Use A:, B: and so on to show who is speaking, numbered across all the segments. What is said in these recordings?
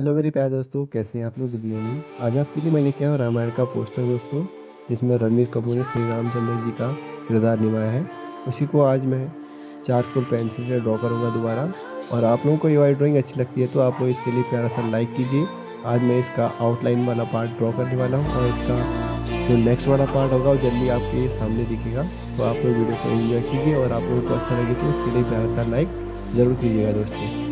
A: Hello मेरे प्यारे दोस्तों, कैसे हैं आप लोग दुनिया में। आज आपके लिए मैं लेके आया हूँ रामायण का पोस्टर दोस्तों, जिसमें रणबीर कपूर ने श्री रामचंद्र जी का किरदार निभाया है। उसी को आज मैं चारकोल पेंसिल से ड्रॉ करूँगा दोबारा। और आप लोगों को ये वाली ड्राइंग अच्छी लगती है तो आप लोग इसके लिए प्यारा सा लाइक कीजिए। आज मैं इसका आउटलाइन वाला पार्ट ड्रॉ करने वाला हूँ और इसका जो नेक्स्ट वाला पार्ट होगा वो जल्दी आपके सामने दिखेगा। तो आप लोग वीडियो को एंजॉय कीजिए और आप लोगों को अच्छा लगे तो इसके लिए प्यारा सा लाइक ज़रूर कीजिएगा दोस्तों।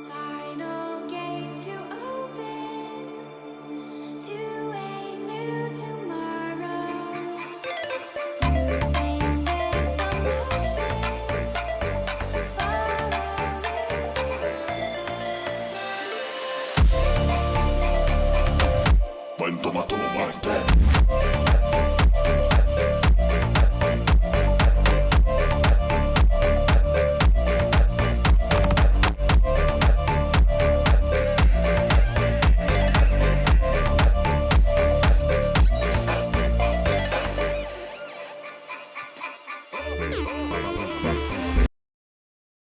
B: Final gates to open to a new tomorrow. Moving with the motion, following the
C: When tomato my friend